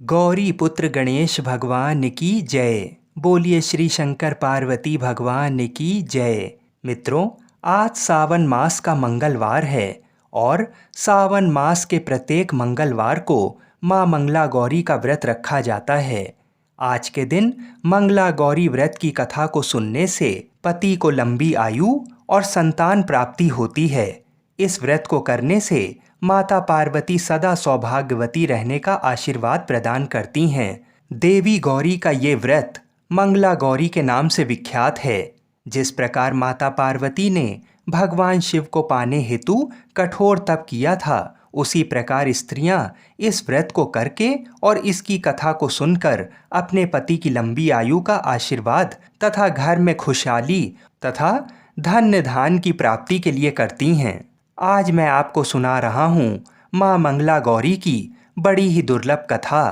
गौरी पुत्र गणेश भगवान की जय। बोलिए श्री शंकर पार्वती भगवान की जय। मित्रों, आज सावन मास का मंगलवार है और सावन मास के प्रत्येक मंगलवार को माँ मंगला गौरी का व्रत रखा जाता है। आज के दिन मंगला गौरी व्रत की कथा को सुनने से पति को लंबी आयु और संतान प्राप्ति होती है। इस व्रत को करने से माता पार्वती सदा सौभाग्यवती रहने का आशीर्वाद प्रदान करती हैं। देवी गौरी का ये व्रत मंगला गौरी के नाम से विख्यात है। जिस प्रकार माता पार्वती ने भगवान शिव को पाने हेतु कठोर तप किया था, उसी प्रकार स्त्रियां इस व्रत को करके और इसकी कथा को सुनकर अपने पति की लंबी आयु का आशीर्वाद तथा घर में खुशहाली तथा धन्य धान की प्राप्ति के लिए करती हैं। आज मैं आपको सुना रहा हूँ माँ मंगला गौरी की बड़ी ही दुर्लभ कथा।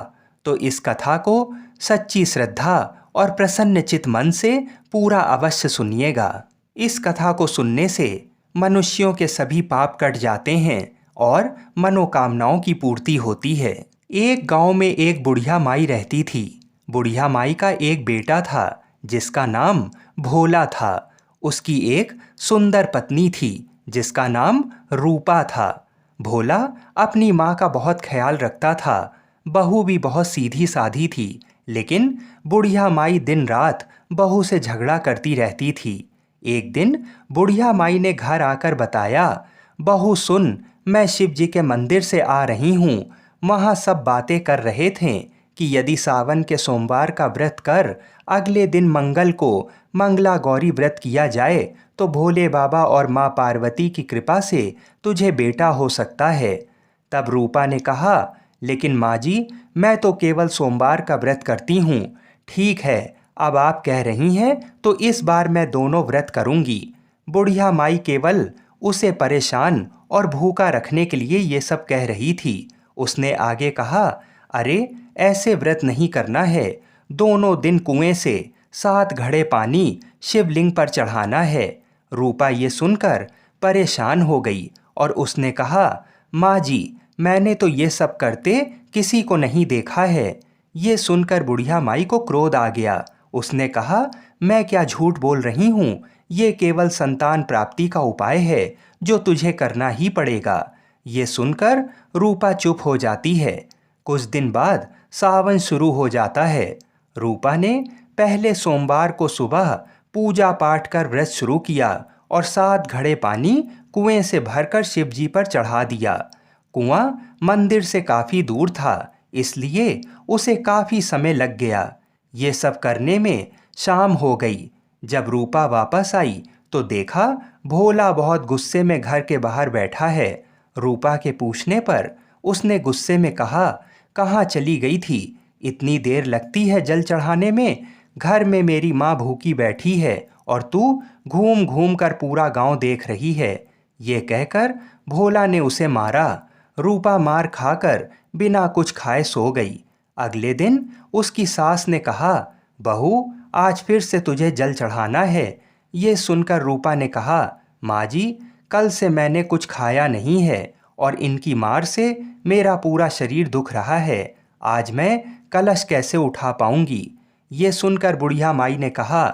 तो इस कथा को सच्ची श्रद्धा और प्रसन्न चित मन से पूरा अवश्य सुनिएगा। इस कथा को सुनने से मनुष्यों के सभी पाप कट जाते हैं और मनोकामनाओं की पूर्ति होती है। एक गांव में एक बुढ़िया माई रहती थी। बुढ़िया माई का एक बेटा था जिसका नाम भोला था। उसकी एक सुंदर पत्नी थी जिसका नाम रूपा था। भोला अपनी माँ का बहुत ख्याल रखता था। बहू भी बहुत सीधी साधी थी, लेकिन बुढ़िया माई दिन रात बहू से झगड़ा करती रहती थी। एक दिन बुढ़िया माई ने घर आकर बताया, बहू सुन, मैं शिव जी के मंदिर से आ रही हूँ। वहाँ सब बातें कर रहे थे कि यदि सावन के सोमवार का व्रत कर अगले दिन मंगल को मंगला गौरी व्रत किया जाए तो भोले बाबा और माँ पार्वती की कृपा से तुझे बेटा हो सकता है। तब रूपा ने कहा, लेकिन माँ जी, मैं तो केवल सोमवार का व्रत करती हूँ। ठीक है, अब आप कह रही हैं तो इस बार मैं दोनों व्रत करूँगी। बुढ़िया माई केवल उसे परेशान और भूखा रखने के लिए ये सब कह रही थी। उसने आगे कहा, अरे ऐसे व्रत नहीं करना है। दोनों दिन कुएं से 7 घड़े पानी शिवलिंग पर चढ़ाना है। रूपा ये सुनकर परेशान हो गई और उसने कहा, माँ जी, मैंने तो ये सब करते किसी को नहीं देखा है। ये सुनकर बुढ़िया माई को क्रोध आ गया। उसने कहा, मैं क्या झूठ बोल रही हूँ, ये केवल संतान प्राप्ति का उपाय है जो तुझे करना ही पड़ेगा। ये सुनकर रूपा चुप हो जाती है। कुछ दिन बाद सावन शुरू हो जाता है। रूपा ने पहले सोमवार को सुबह पूजा पाठ कर व्रत शुरू किया और 7 घड़े पानी कुएं से भरकर शिव जी पर चढ़ा दिया। कुआं मंदिर से काफ़ी दूर था, इसलिए उसे काफ़ी समय लग गया। ये सब करने में शाम हो गई। जब रूपा वापस आई तो देखा भोला बहुत गुस्से में घर के बाहर बैठा है। रूपा के पूछने पर उसने गुस्से में कहा, कहाँ चली गई थी? इतनी देर लगती है जल चढ़ाने में। घर में मेरी माँ भूखी बैठी है और तू घूम घूम कर पूरा गांव देख रही है। ये कहकर भोला ने उसे मारा। रूपा मार खाकर बिना कुछ खाए सो गई। अगले दिन उसकी सास ने कहा, बहू, आज फिर से तुझे जल चढ़ाना है। ये सुनकर रूपा ने कहा, माँ जी, कल से मैंने कुछ खाया नहीं है और इनकी मार से मेरा पूरा शरीर दुख रहा है। आज मैं कलश कैसे उठा पाऊंगी? ये सुनकर बुढ़िया माई ने कहा,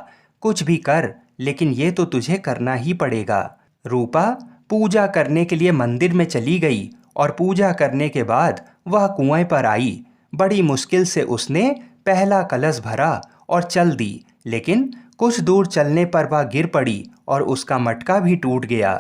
कुछ भी कर, लेकिन ये तो तुझे करना ही पड़ेगा। रूपा पूजा करने के लिए मंदिर में चली गई और पूजा करने के बाद वह कुएं पर आई। बड़ी मुश्किल से उसने पहला कलश भरा और चल दी, लेकिन कुछ दूर चलने पर वह गिर पड़ी और उसका मटका भी टूट गया।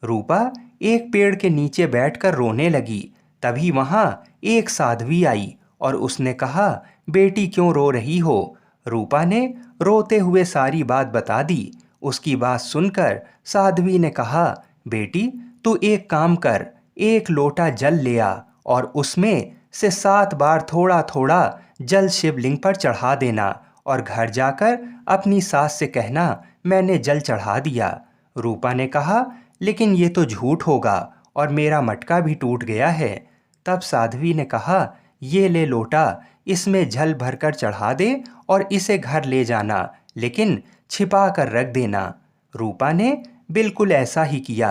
रूपा एक पेड़ के नीचे बैठकर रोने लगी। तभी वहाँ एक साध्वी आई और उसने कहा, बेटी क्यों रो रही हो? रूपा ने रोते हुए सारी बात बता दी। उसकी बात सुनकर साध्वी ने कहा, बेटी, तू एक काम कर, एक लोटा जल ले आ और उसमें से 7 बार थोड़ा थोड़ा जल शिवलिंग पर चढ़ा देना और घर जाकर अपनी सास से कहना, मैंने जल चढ़ा दिया। रूपा ने कहा, लेकिन ये तो झूठ होगा और मेरा मटका भी टूट गया है। तब साध्वी ने कहा, ये ले लोटा, इसमें जल भरकर चढ़ा दे और इसे घर ले जाना, लेकिन छिपा कर रख देना। रूपा ने बिल्कुल ऐसा ही किया।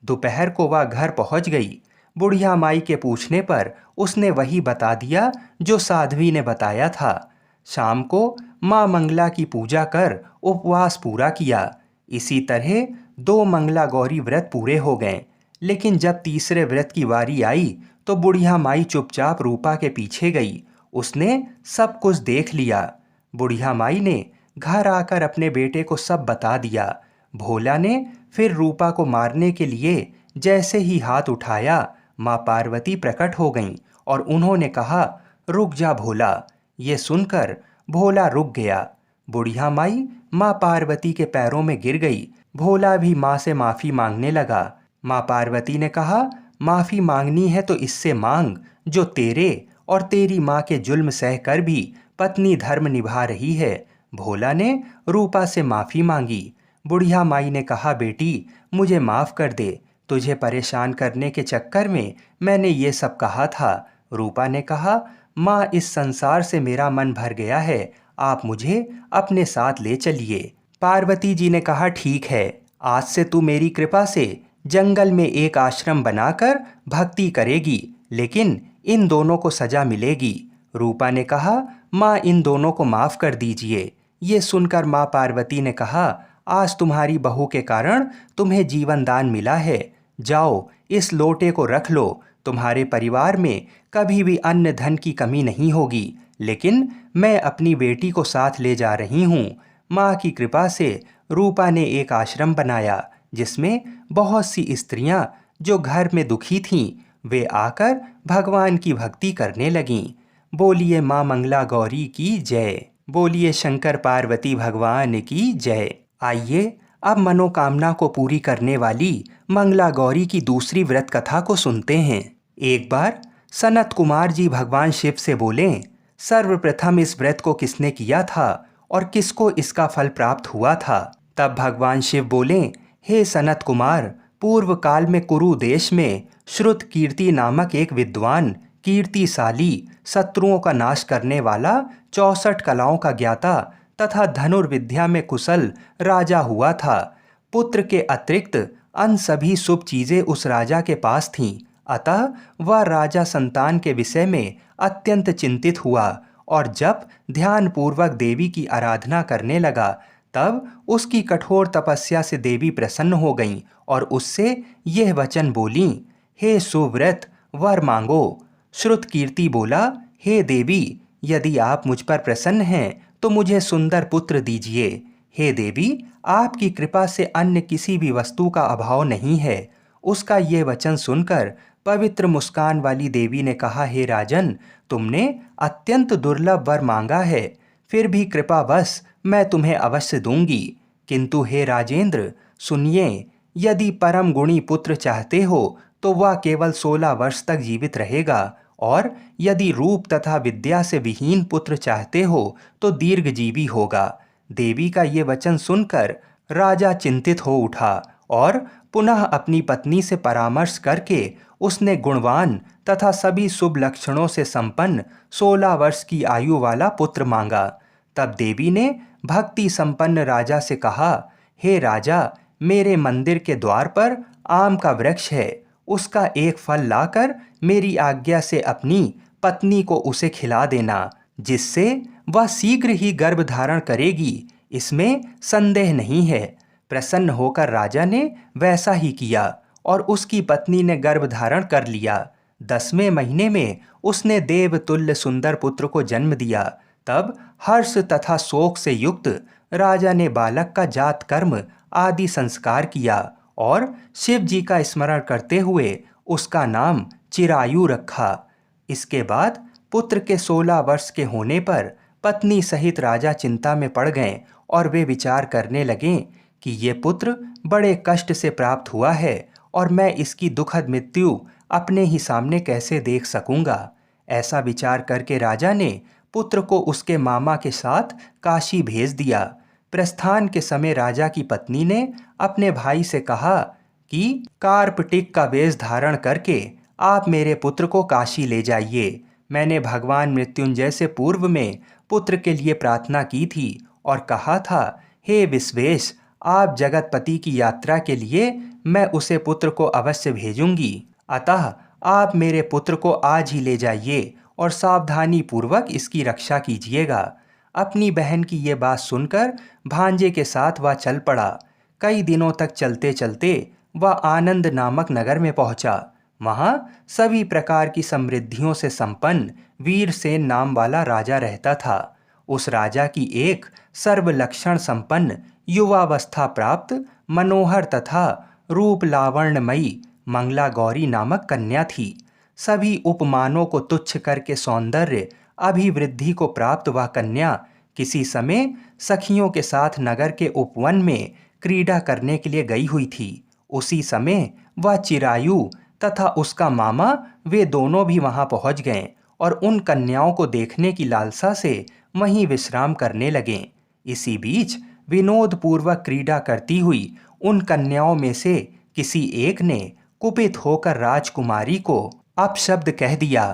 दोपहर को वह घर पहुंच गई। बुढ़िया माई के पूछने पर उसने वही बता दिया जो साध्वी ने बताया था। शाम को माँ मंगला की पूजा कर उपवास पूरा किया। इसी तरह 2 मंगला गौरी व्रत पूरे हो गए। लेकिन जब तीसरे व्रत की बारी आई तो बुढ़िया माई चुपचाप रूपा के पीछे गई। उसने सब कुछ देख लिया। बुढ़िया माई ने घर आकर अपने बेटे को सब बता दिया। भोला ने फिर रूपा को मारने के लिए जैसे ही हाथ उठाया, माँ पार्वती प्रकट हो गईं और उन्होंने कहा, रुक जा भोला। ये सुनकर भोला रुक गया। बुढ़िया माई माँ पार्वती के पैरों में गिर गई। भोला भी माँ से माफ़ी मांगने लगा। माँ पार्वती ने कहा, माफ़ी मांगनी है तो इससे मांग जो तेरे और तेरी माँ के जुल्म सहकर भी पत्नी धर्म निभा रही है। भोला ने रूपा से माफ़ी मांगी। बुढ़िया माई ने कहा, बेटी मुझे माफ़ कर दे, तुझे परेशान करने के चक्कर में मैंने ये सब कहा था। रूपा ने कहा, माँ इस संसार से मेरा मन भर गया है, आप मुझे अपने साथ ले चलिए। पार्वती जी ने कहा, ठीक है, आज से तू मेरी कृपा से जंगल में एक आश्रम बनाकर भक्ति करेगी, लेकिन इन दोनों को सजा मिलेगी। रूपा ने कहा, माँ इन दोनों को माफ़ कर दीजिए। ये सुनकर माँ पार्वती ने कहा, आज तुम्हारी बहू के कारण तुम्हें जीवन दान मिला है। जाओ इस लोटे को रख लो, तुम्हारे परिवार में कभी भी अन्न धन की कमी नहीं होगी। लेकिन मैं अपनी बेटी को साथ ले जा रही हूँ। माँ की कृपा से रूपा ने एक आश्रम बनाया जिसमें बहुत सी स्त्रियां जो घर में दुखी थीं, वे आकर भगवान की भक्ति करने लगीं। बोलिए माँ मंगला गौरी की जय। बोलिए शंकर पार्वती भगवान की जय। आइए अब मनोकामना को पूरी करने वाली मंगला गौरी की दूसरी व्रत कथा को सुनते हैं। एक बार सनत कुमार जी भगवान शिव से बोले, सर्वप्रथम इस व्रत को किसने किया था और किसको इसका फल प्राप्त हुआ था? तब भगवान शिव बोले, हे सनत कुमार, पूर्व काल में कुरु देश में श्रुत कीर्ति नामक एक विद्वान, कीर्तिशाली, शत्रुओं का नाश करने वाला, 64 कलाओं का ज्ञाता तथा धनुर्विद्या में कुशल राजा हुआ था। पुत्र के अतिरिक्त अन्य सभी शुभ चीजें उस राजा के पास थीं। अतः वह राजा संतान के विषय में अत्यंत चिंतित हुआ और जब ध्यानपूर्वक देवी की आराधना करने लगा, तब उसकी कठोर तपस्या से देवी प्रसन्न हो गईं और उससे यह वचन बोलीं, हे सुव्रत, वर मांगो। श्रुत कीर्ति बोला, हे देवी, यदि आप मुझ पर प्रसन्न हैं तो मुझे सुंदर पुत्र दीजिए। हे देवी, आपकी कृपा से अन्य किसी भी वस्तु का अभाव नहीं है। उसका यह वचन सुनकर पवित्र मुस्कान वाली देवी ने कहा, हे राजन, तुमने अत्यंत दुर्लभ वर मांगा है, फिर भी कृपावश मैं तुम्हें अवश्य दूंगी। किंतु हे राजेंद्र, सुनिए, यदि परम गुणी पुत्र चाहते हो तो वह केवल 16 वर्ष तक जीवित रहेगा, और यदि रूप तथा विद्या से विहीन पुत्र चाहते हो तो दीर्घजीवी होगा। देवी का ये वचन सुनकर राजा चिंतित हो उठा और पुनः अपनी पत्नी से परामर्श करके उसने गुणवान तथा सभी शुभ लक्षणों से संपन्न 16 वर्ष की आयु वाला पुत्र मांगा। तब देवी ने भक्ति संपन्न राजा से कहा, हे राजा, मेरे मंदिर के द्वार पर आम का वृक्ष है, उसका एक फल लाकर मेरी आज्ञा से अपनी पत्नी को उसे खिला देना, जिससे वह शीघ्र ही गर्भ धारण करेगी, इसमें संदेह नहीं है। प्रसन्न होकर राजा ने वैसा ही किया और उसकी पत्नी ने गर्भ धारण कर लिया। 10वें महीने में उसने देवतुल्य सुंदर पुत्र को जन्म दिया। तब हर्ष तथा शोक से युक्त राजा ने बालक का जात कर्म आदि संस्कार किया और शिव जी का स्मरण करते हुए उसका नाम चिरायु रखा। इसके बाद पुत्र के 16 वर्ष के होने पर पत्नी सहित राजा चिंता में पड़ गए और वे विचार करने लगे कि ये पुत्र बड़े कष्ट से प्राप्त हुआ है और मैं इसकी दुखद मृत्यु अपने ही सामने कैसे देख सकूंगा। ऐसा विचार करके राजा ने पुत्र को उसके मामा के साथ काशी भेज दिया। प्रस्थान के समय राजा की पत्नी ने अपने भाई से कहा कि कार्पटिक का वेश धारण करके आप मेरे पुत्र को काशी ले जाइए। मैंने भगवान मृत्युंजय से पूर्व में पुत्र के लिए प्रार्थना की थी और कहा था, हे विश्वेश, आप जगतपति की यात्रा के लिए मैं उसे पुत्र को अवश्य भेजूंगी। अतः आप मेरे पुत्र को आज ही ले जाइए और सावधानी पूर्वक इसकी रक्षा कीजिएगा। अपनी बहन की ये बात सुनकर भांजे के साथ वह चल पड़ा। कई दिनों तक चलते चलते वह आनंद नामक नगर में पहुंचा। वहां सभी प्रकार की समृद्धियों से संपन्न वीरसेन नाम वाला राजा रहता था। उस राजा की एक सर्वलक्षण संपन्न युवावस्था प्राप्त मनोहर तथा रूप लावण्यमयी मंगला गौरी नामक कन्या थी। सभी उपमानों को तुच्छ करके सौंदर्य अभिवृद्धि को प्राप्त वह कन्या किसी समय सखियों के साथ नगर के उपवन में क्रीड़ा करने के लिए गई हुई थी। उसी समय वह चिरायु तथा उसका मामा वे दोनों भी वहां पहुंच गए और उन कन्याओं को देखने की लालसा से वहीं विश्राम करने लगे। इसी बीच विनोद पूर्वक क्रीड़ा करती हुई उन कन्याओं में से किसी एक ने कुपित होकर राजकुमारी को अपशब्द कह दिया।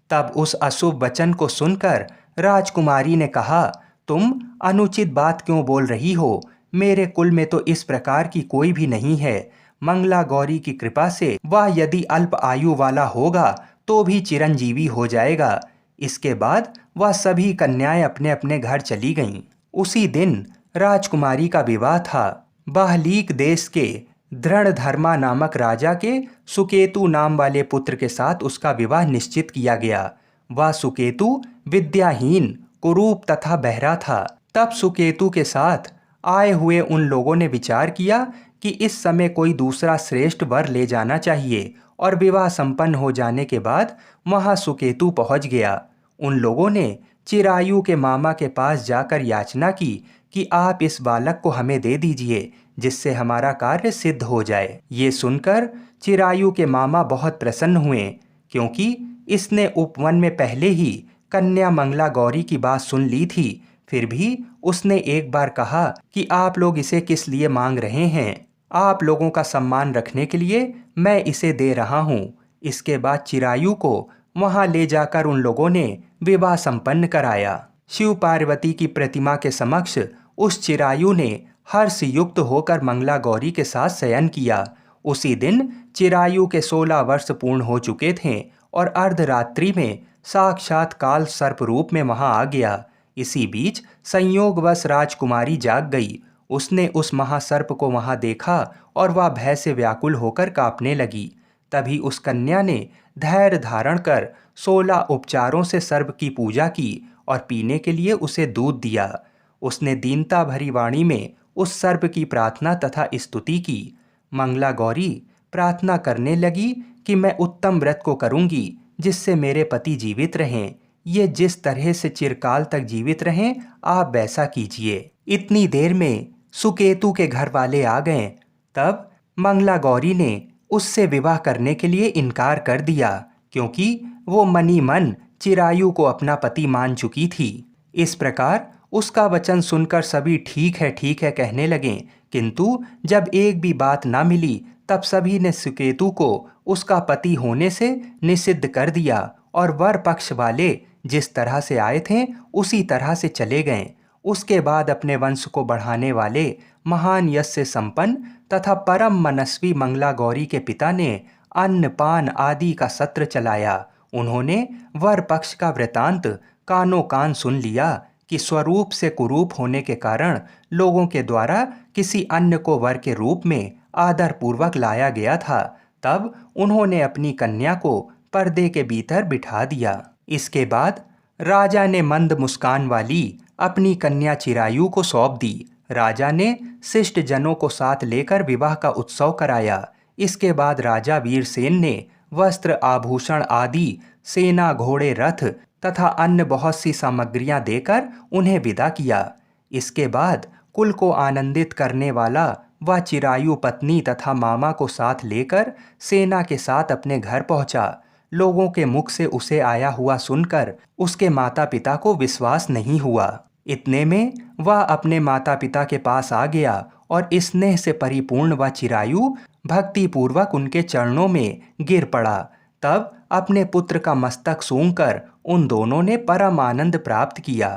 तब उस अशुभ वचन को सुनकर राजकुमारी ने कहा, तुम अनुचित बात क्यों बोल रही हो? मेरे कुल में तो इस प्रकार की कोई भी नहीं है। मंगला गौरी की कृपा से वह यदि अल्प आयु वाला होगा तो भी चिरंजीवी हो जाएगा। इसके बाद वह सभी कन्याएं अपने अपने घर चली गईं। उसी दिन राजकुमारी का विवाह था। बाहलीक देश के दृढ़धर्मा नामक राजा के सुकेतु नाम वाले पुत्र के साथ उसका विवाह निश्चित किया गया। वह सुकेतु विद्याहीन, कुरूप तथा बहरा था। तब सुकेतु के साथ आए हुए उन लोगों ने विचार किया कि इस समय कोई दूसरा श्रेष्ठ वर ले जाना चाहिए और विवाह संपन्न हो जाने के बाद वहां सुकेतु पहुंच गया। उन लोगों ने चिरायु के मामा के पास जाकर याचना की कि आप इस बालक को हमें दे दीजिए, जिससे हमारा कार्य सिद्ध हो जाए। ये सुनकर चिरायु के मामा बहुत प्रसन्न हुए, क्योंकि इसने उपवन में पहले ही कन्या मंगला गौरी की बात सुन ली थी। फिर भी उसने एक बार कहा कि आप लोग इसे किस लिए मांग रहे हैं? आप लोगों का सम्मान रखने के लिए मैं इसे दे रहा हूँ। इसके बाद चिरायु को वहां ले जाकर उन लोगों ने विवाह संपन्न कराया। शिव पार्वती की प्रतिमा के समक्ष उस चिरायु ने हर्ष युक्त होकर मंगला गौरी के साथ शयन किया। उसी दिन चिरायु के 16 वर्ष पूर्ण हो चुके थे और अर्धरात्रि में साक्षात काल सर्प रूप में वहां आ गया। इसी बीच संयोगवश राजकुमारी जाग गई। उसने उस महासर्प को वहां देखा और वह भय से व्याकुल होकर कांपने लगी। तभी उस कन्या ने धैर्य धारण कर 16 उपचारों से सर्प की पूजा की और पीने के लिए उसे दूध दिया। उसने दीनता भरी वाणी में उस सर्प की प्रार्थना तथा स्तुति की। मंगला गौरी प्रार्थना करने लगी कि मैं उत्तम व्रत को करूंगी जिससे मेरे पति जीवित रहें। ये जिस तरह से चिरकाल तक जीवित रहें, आप वैसा कीजिए। इतनी देर में सुकेतु के घर वाले आ गए। तब मंगला गौरी ने उससे विवाह करने के लिए इनकार कर दिया, क्योंकि वो मनी मन चिरायु को अपना पति मान चुकी थी। इस प्रकार उसका वचन सुनकर सभी ठीक है कहने लगे, किंतु जब एक भी बात ना मिली तब सभी ने सुकेतु को उसका पति होने से निषिद्ध कर दिया और वर पक्ष वाले जिस तरह से आए थे उसी तरह से चले गए। उसके बाद अपने वंश को बढ़ाने वाले महान यश से संपन्न तथा परम मनस्वी मंगला गौरी के पिता ने अन्न पान आदि का सत्र चलाया। उन्होंने वर पक्ष का वृतांत कानों कान सुन लिया कि स्वरूप से कुरूप होने के कारण लोगों के द्वारा किसी अन्य को वर के रूप में आदर पूर्वक लाया गया था। तब उन्होंने अपनी कन्या को पर्दे के भीतर बिठा दिया। इसके बाद राजा ने मंद मुस्कान वाली अपनी कन्या चिरायु को सौंप दी। राजा ने शिष्ट जनों को साथ लेकर विवाह का उत्सव कराया। इसके बाद राजा वीरसेन ने वस्त्र आभूषण आदि सेना घोड़े रथ तथा अन्य बहुत सी सामग्रियां देकर उन्हें विदा किया। इसके बाद कुल को आनंदित करने वाला वह चिरायु पत्नी तथा मामा को साथ लेकर सेना के साथ अपने घर पहुंचा। लोगों के मुख से उसे आया हुआ सुनकर उसके माता पिता को विश्वास नहीं हुआ। इतने में वह अपने माता पिता के पास आ गया और स्नेह से परिपूर्ण वह चिरायु भक्ति पूर्वक उनके चरणों में गिर पड़ा। तब अपने पुत्र का मस्तक सूंघकर उन दोनों ने परम आनंद प्राप्त किया।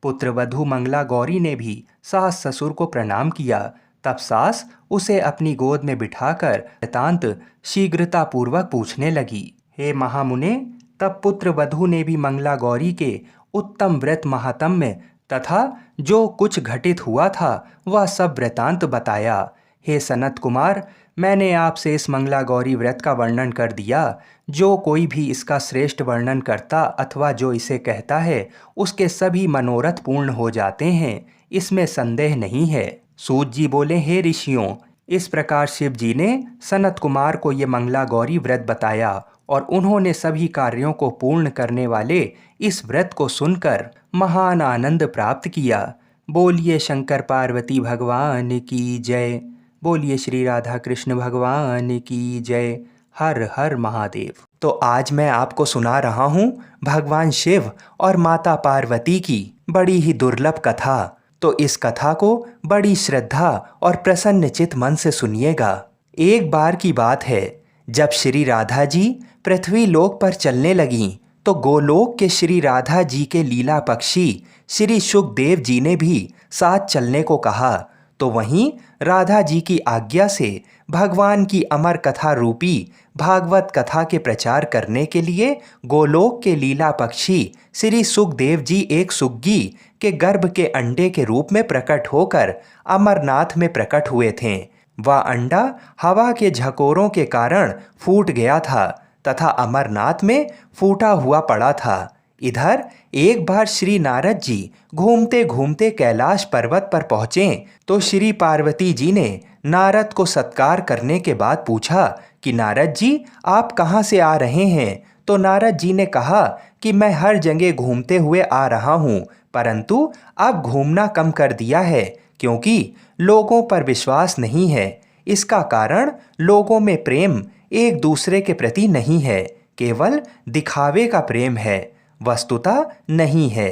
पुत्रवधू मंगला गौरी ने भी सास ससुर को प्रणाम किया। तब सास उसे अपनी गोद में बिठाकर वृतांत शीघ्रता पूर्वक पूछने लगी। हे महामुने, तब पुत्र वधू ने भी मंगला गौरी के उत्तम व्रत महात्म्य तथा जो कुछ घटित हुआ था वह सब वृतांत बताया। हे सनत कुमार, मैंने आपसे इस मंगला गौरी व्रत का वर्णन कर दिया। जो कोई भी इसका श्रेष्ठ वर्णन करता अथवा जो इसे कहता है उसके सभी मनोरथ पूर्ण हो जाते हैं, इसमें संदेह नहीं है। सूत जी बोले, हे ऋषियों, इस प्रकार शिव जी ने सनत कुमार को ये मंगला गौरी व्रत बताया और उन्होंने सभी कार्यों को पूर्ण करने वाले इस व्रत को सुनकर महान आनंद प्राप्त किया। बोलिए शंकर पार्वती भगवान की जय। बोलिए श्री राधा कृष्ण भगवान की जय। हर हर महादेव। तो आज मैं आपको सुना रहा हूँ भगवान शिव और माता पार्वती की बड़ी ही दुर्लभ कथा। तो इस कथा को बड़ी श्रद्धा और प्रसन्न चित मन से सुनिएगा। एक बार की बात है, जब श्री राधा जी पृथ्वी लोक पर चलने लगीं तो गोलोक के श्री राधा जी के लीला पक्षी श्री शुकदेव जी ने भी साथ चलने को कहा। तो वहीं राधा जी की आज्ञा से भगवान की अमर कथा रूपी भागवत कथा के प्रचार करने के लिए गोलोक के लीला पक्षी श्री सुखदेव जी एक सुग्गी के गर्भ के अंडे के रूप में प्रकट होकर अमरनाथ में प्रकट हुए थे। वह अंडा हवा के झकोरों के कारण फूट गया था तथा अमरनाथ में फूटा हुआ पड़ा था। इधर एक बार श्री नारद जी घूमते घूमते कैलाश पर्वत पर पहुँचे तो श्री पार्वती जी ने नारद को सत्कार करने के बाद पूछा कि नारद जी, आप कहाँ से आ रहे हैं? तो नारद जी ने कहा कि मैं हर जगह घूमते हुए आ रहा हूँ, परंतु अब घूमना कम कर दिया है क्योंकि लोगों पर विश्वास नहीं है। इसका कारण लोगों में प्रेम एक दूसरे के प्रति नहीं है, केवल दिखावे का प्रेम है, वस्तुतः नहीं है।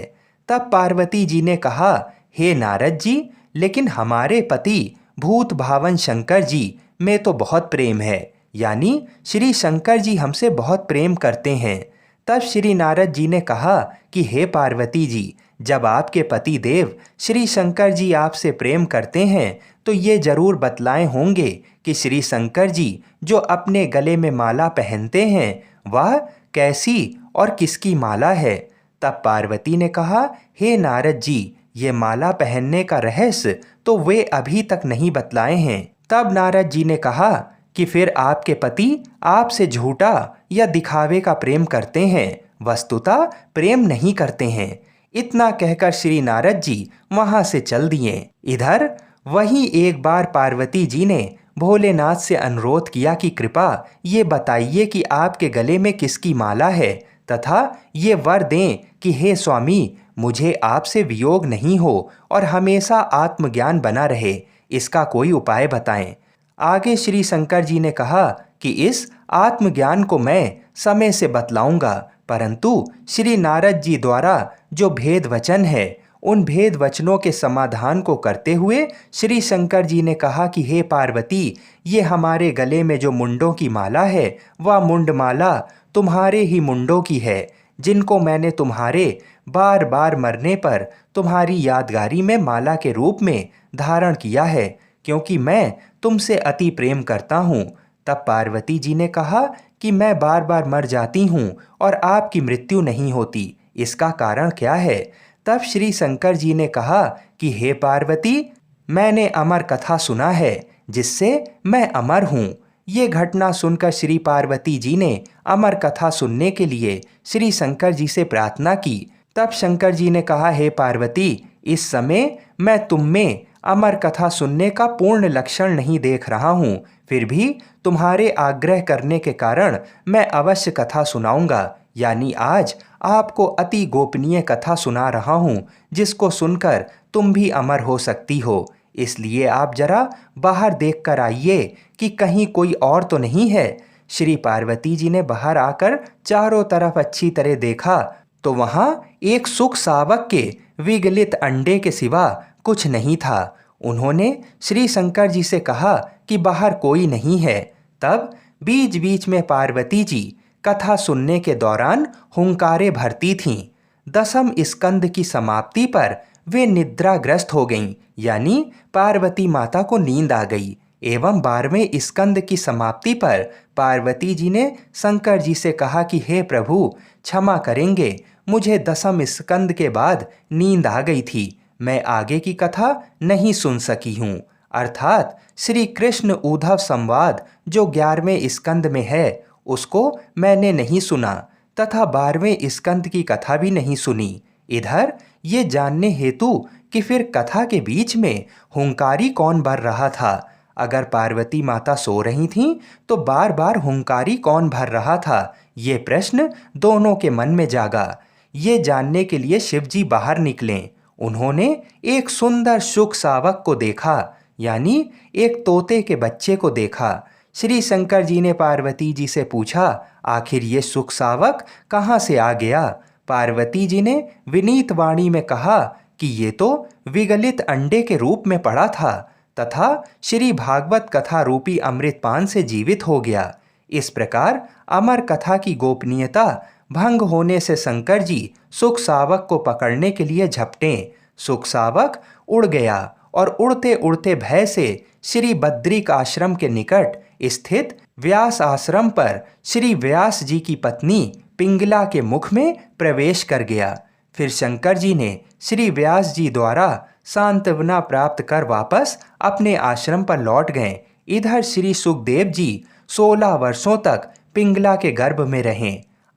तब पार्वती जी ने कहा, हे नारद जी, लेकिन हमारे पति भूत भावन शंकर जी में तो बहुत प्रेम है, यानी श्री शंकर जी हमसे बहुत प्रेम करते हैं। तब श्री नारद जी ने कहा कि हे पार्वती जी, जब आपके पति देव श्री शंकर जी आपसे प्रेम करते हैं तो ये जरूर बतलाए होंगे कि श्री शंकर जी जो अपने गले में माला पहनते हैं वह कैसी और किसकी माला है। तब पार्वती ने कहा, हे नारद जी, ये माला पहनने का रहस्य तो वे अभी तक नहीं बतलाए हैं। तब नारद जी ने कहा कि फिर आपके पति आपसे झूठा या दिखावे का प्रेम करते हैं, वस्तुतः प्रेम नहीं करते हैं। इतना कहकर श्री नारद जी वहां से चल दिए। इधर वहीं एक बार पार्वती जी ने भोलेनाथ से अनुरोध किया कि कृपा ये बताइए कि आपके गले में किसकी माला है तथा ये वर दें कि हे स्वामी, मुझे आपसे वियोग नहीं हो और हमेशा आत्मज्ञान बना रहे, इसका कोई उपाय बताएं। आगे श्री शंकर जी ने कहा कि इस आत्मज्ञान को मैं समय से बतलाऊंगा, परंतु श्री नारद जी द्वारा जो भेद वचन है उन भेद वचनों के समाधान को करते हुए श्री शंकर जी ने कहा कि हे पार्वती, ये हमारे गले में जो मुंडों की माला है वह मुंडमाला तुम्हारे ही मुंडों की है, जिनको मैंने तुम्हारे बार बार मरने पर तुम्हारी यादगारी में माला के रूप में धारण किया है, क्योंकि मैं तुमसे अति प्रेम करता हूँ। तब पार्वती जी ने कहा कि मैं बार बार मर जाती हूँ और आपकी मृत्यु नहीं होती, इसका कारण क्या है? तब श्री शंकर जी ने कहा कि हे पार्वती, मैंने अमर कथा सुना है जिससे मैं अमर हूँ। ये घटना सुनकर श्री पार्वती जी ने अमर कथा सुनने के लिए श्री शंकर जी से प्रार्थना की। तब शंकर जी ने कहा, हे पार्वती, इस समय मैं तुम में अमर कथा सुनने का पूर्ण लक्षण नहीं देख रहा हूँ, फिर भी तुम्हारे आग्रह करने के कारण मैं अवश्य कथा सुनाऊंगा। यानी आज आपको अति गोपनीय कथा सुना रहा हूँ जिसको सुनकर तुम भी अमर हो सकती हो, इसलिए आप जरा बाहर देख कर आइए कि कहीं कोई और तो नहीं है। श्री पार्वती जी ने बाहर आकर चारों तरफ अच्छी तरह देखा तो वहाँ एक सुख सावक के विगलित अंडे के सिवा कुछ नहीं था। उन्होंने श्री शंकर जी से कहा कि बाहर कोई नहीं है। तब बीच बीच में पार्वती जी कथा सुनने के दौरान हुंकारे भरती थीं। दसम स्कंद की समाप्ति पर वे निद्राग्रस्त हो गईं, यानी पार्वती माता को नींद आ गई। एवं 12वें स्कंद की समाप्ति पर पार्वती जी ने शंकर जी से कहा कि हे प्रभु, क्षमा करेंगे, मुझे 10वें स्कंद के बाद नींद आ गई थी, मैं आगे की कथा नहीं सुन सकी हूँ। अर्थात श्री कृष्ण उद्धव संवाद जो 11वें स्कंद में है उसको मैंने नहीं सुना तथा 12वें स्कंद की कथा भी नहीं सुनी। इधर ये जानने हेतु कि फिर कथा के बीच में हुंकारी कौन भर रहा था। अगर पार्वती माता सो रही थीं तो बार बार हुंकारी कौन भर रहा था, ये प्रश्न दोनों के मन में जागा। ये जानने के लिए शिवजी बाहर निकले। उन्होंने एक सुंदर शुक सावक को देखा, यानी एक तोते के बच्चे को देखा। श्री शंकर जी ने पार्वती जी से पूछा, आखिर ये सुख सावक कहाँ से आ गया। पार्वती जी ने विनीत वाणी में कहा कि ये तो विगलित अंडे के रूप में पड़ा था तथा श्री भागवत कथा रूपी अमृतपान से जीवित हो गया। इस प्रकार अमर कथा की गोपनीयता भंग होने से शंकर जी सुख सावक को पकड़ने के लिए झपटे। सुख सावक उड़ गया और उड़ते उड़ते भय से श्री बद्रिक आश्रम के निकट स्थित व्यास आश्रम पर श्री व्यास जी की पत्नी पिंगला के मुख में प्रवेश कर गया। फिर शंकर जी ने श्री व्यास जी द्वारा सांत्वना प्राप्त कर वापस अपने आश्रम पर लौट गए। इधर श्री सुखदेव जी 16 वर्षों तक पिंगला के गर्भ में रहे।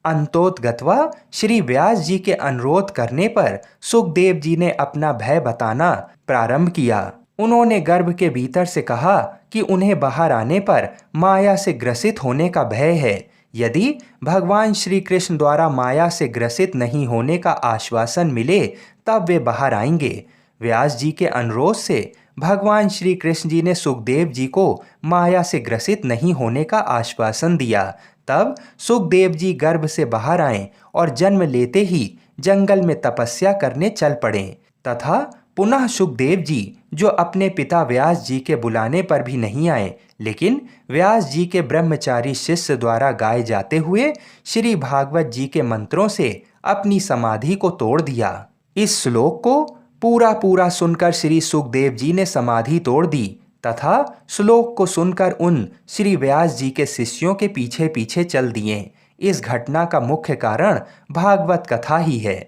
अंतोतगत्वा श्री व्यास जी के अनुरोध करने पर सुखदेव जी ने अपना भय बताना प्रारंभ किया। उन्होंने गर्भ के भीतर से कहा कि उन्हें बाहर आने पर माया से ग्रसित होने का भय है। यदि भगवान श्री कृष्ण द्वारा माया से ग्रसित नहीं होने का आश्वासन मिले तब वे बाहर आएंगे। व्यास जी के अनुरोध से भगवान श्री कृष्ण जी ने सुखदेव जी को माया से ग्रसित नहीं होने का आश्वासन दिया। तब सुखदेव जी गर्भ से बाहर आए और जन्म लेते ही जंगल में तपस्या करने चल पड़े तथा पुनः सुखदेव जी जो अपने पिता व्यास जी के बुलाने पर भी नहीं आए, लेकिन व्यास जी के ब्रह्मचारी शिष्य द्वारा गाए जाते हुए श्री भागवत जी के मंत्रों से अपनी समाधि को तोड़ दिया। इस श्लोक को पूरा सुनकर श्री सुखदेव जी ने समाधि तोड़ दी तथा श्लोक को सुनकर उन श्री व्यास जी के शिष्यों के पीछे पीछे चल दिए। इस घटना का मुख्य कारण भागवत कथा ही है।